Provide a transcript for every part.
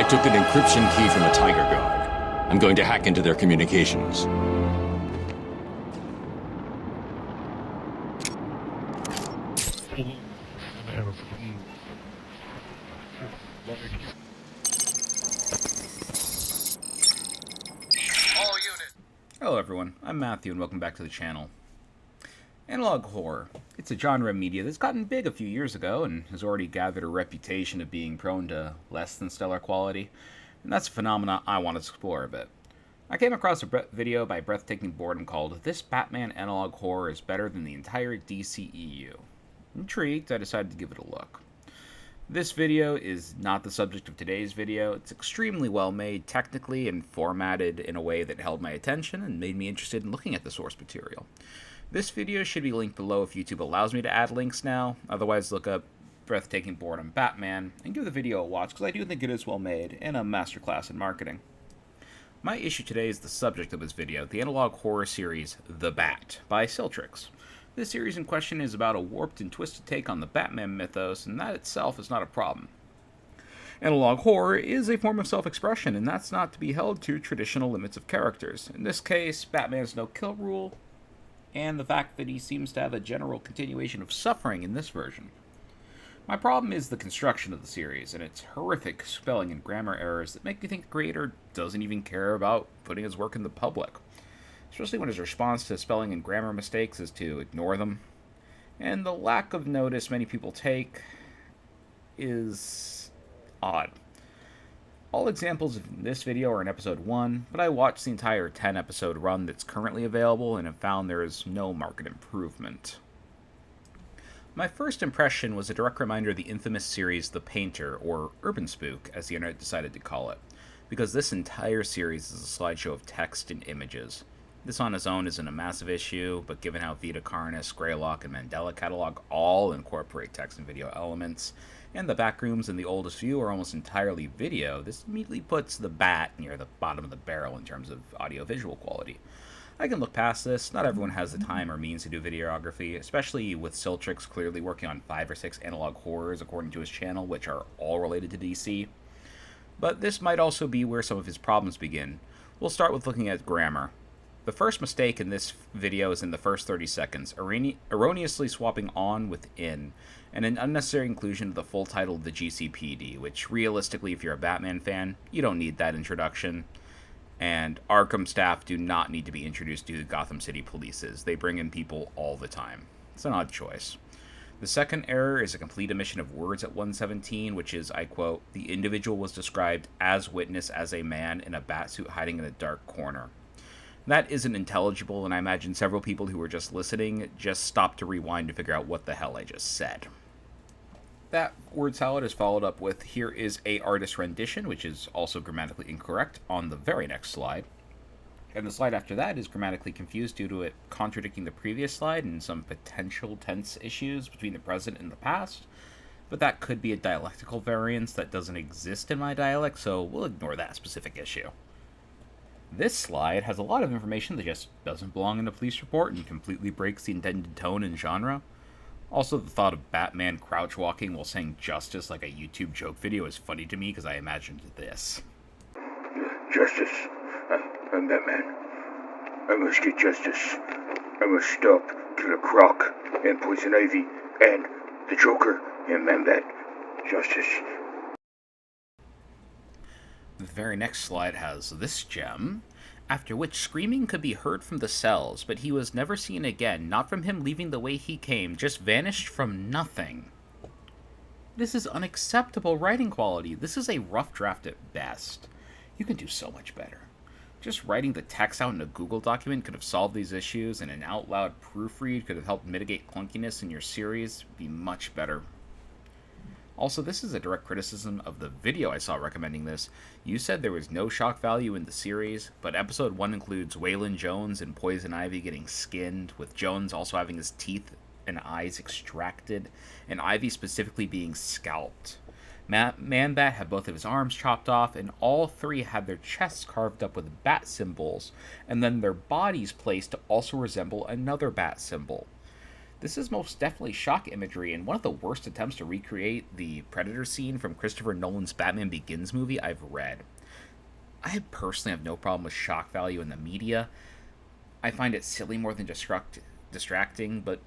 I took an encryption key from a Tiger Guard. I'm going to hack into their communications. Hello everyone, I'm Matthew and welcome back to the channel. Analog horror. It's a genre of media that's gotten big a few years ago and has already gathered a reputation of being prone to less than stellar quality, and that's a phenomena I want to explore a bit. I came across a video by Breathtaking Boredom called "This Batman Analog Horror is Better Than the Entire DCEU." Intrigued, I decided to give it a look. This video is not the subject of today's video. It's extremely well made technically and formatted in a way that held my attention and made me interested in looking at the source material. This video should be linked below if YouTube allows me to add links now. Otherwise, look up Breathtaking Boredom Batman and give the video a watch because I do think it is well made and a masterclass in marketing. My issue today is the subject of this video, the analog horror series The Bat by Siltrix. This series in question is about a warped and twisted take on the Batman mythos, and that itself is not a problem. Analog horror is a form of self-expression, and that's not to be held to traditional limits of characters. In this case, Batman's no-kill rule, and the fact that he seems to have a general continuation of suffering in this version. My problem is the construction of the series, and its horrific spelling and grammar errors that make me think the creator doesn't even care about putting his work in the public. Especially when his response to spelling and grammar mistakes is to ignore them. And the lack of notice many people take is odd. All examples in this video are in episode 1, but I watched the entire 10-episode run that's currently available and have found there is no market improvement. My first impression was a direct reminder of the infamous series The Painter, or Urban Spook, as the internet decided to call it, because this entire series is a slideshow of text and images. This on its own isn't a massive issue, but given how Vita Carnis, Greylock, and Mandela Catalog all incorporate text and video elements, and the backrooms in the oldest view are almost entirely video, this immediately puts the Bat near the bottom of the barrel in terms of audio-visual quality. I can look past this. Not everyone has the time or means to do videography, especially with Siltrix clearly working on 5 or 6 analog horrors according to his channel, which are all related to DC. But this might also be where some of his problems begin. We'll start with looking at grammar. The first mistake in this video is in the first 30 seconds, erroneously swapping on with in, and an unnecessary inclusion of the full title of the GCPD, which realistically, if you're a Batman fan, you don't need that introduction. And Arkham staff do not need to be introduced to Gotham City polices. They bring in people all the time. It's an odd choice. The second error is a complete omission of words at 117, which is, I quote, "The individual was described as witness as a man in a batsuit hiding in a dark corner." That isn't intelligible, and I imagine several people who were just listening just stopped to rewind to figure out what the hell I just said. That word salad is followed up with "here is a artist rendition," which is also grammatically incorrect on the very next slide. And the slide after that is grammatically confused due to it contradicting the previous slide and some potential tense issues between the present and the past. But that could be a dialectical variance that doesn't exist in my dialect, so we'll ignore that specific issue. This slide has a lot of information that just doesn't belong in a police report and completely breaks the intended tone and genre. Also, the thought of Batman crouch walking while saying justice like a YouTube joke video is funny to me because I imagined this. Justice. I'm Batman. I must get justice. I must stop Killer Croc and Poison Ivy and the Joker and Man-Bat. Justice. The very next slide has this gem, after which screaming could be heard from the cells, but he was never seen again, not from him leaving the way he came, just vanished from nothing. This is unacceptable writing quality. This is a rough draft at best. You can do so much better. Just writing the text out in a Google document could have solved these issues, and an out-loud proofread could have helped mitigate clunkiness in your series. Be much better. Also, this is a direct criticism of the video I saw recommending this. You said there was no shock value in the series, but episode 1 includes Waylon Jones and Poison Ivy getting skinned, with Jones also having his teeth and eyes extracted, and Ivy specifically being scalped. Man-Bat had both of his arms chopped off, and all 3 had their chests carved up with bat symbols, and then their bodies placed to also resemble another bat symbol. This is most definitely shock imagery and one of the worst attempts to recreate the Predator scene from Christopher Nolan's Batman Begins movie I've read. I personally have no problem with shock value in the media. I find it silly more than distracting, but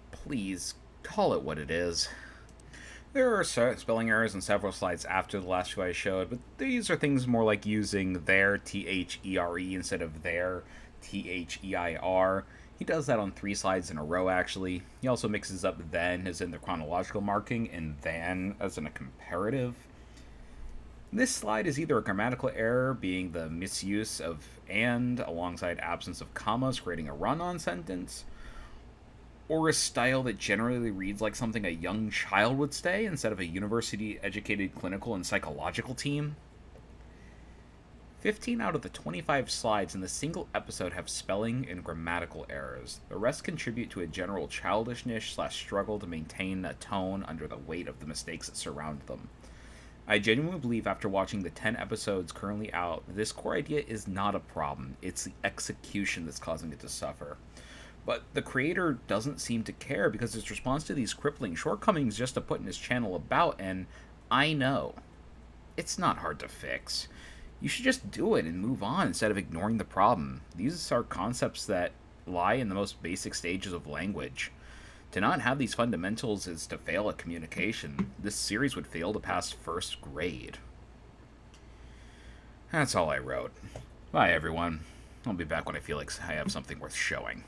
please call it what it is. There are spelling errors in several slides after the last two I showed, but these are things more like using their T-H-E-R-E instead of their T-H-E-I-R. He does that on 3 slides in a row, actually. He also mixes up then as in the chronological marking and than as in a comparative. This slide is either a grammatical error, being the misuse of and alongside absence of commas, creating a run-on sentence, or a style that generally reads like something a young child would say instead of a university-educated clinical and psychological team. 15 out of the 25 slides in the single episode have spelling and grammatical errors. The rest contribute to a general childishness/struggle to maintain a tone under the weight of the mistakes that surround them. I genuinely believe after watching the 10 episodes currently out, this core idea is not a problem. It's the execution that's causing it to suffer. But the creator doesn't seem to care because his response to these crippling shortcomings is just to put in his channel about, and I know. It's not hard to fix. You should just do it and move on instead of ignoring the problem. These are concepts that lie in the most basic stages of language. To not have these fundamentals is to fail at communication. This series would fail to pass first grade. That's all I wrote. Bye, everyone. I'll be back when I feel like I have something worth showing.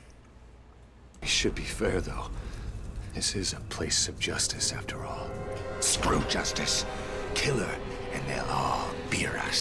We should be fair, though. This is a place of justice, after all. Screw justice. Kill her, and they'll all beer us.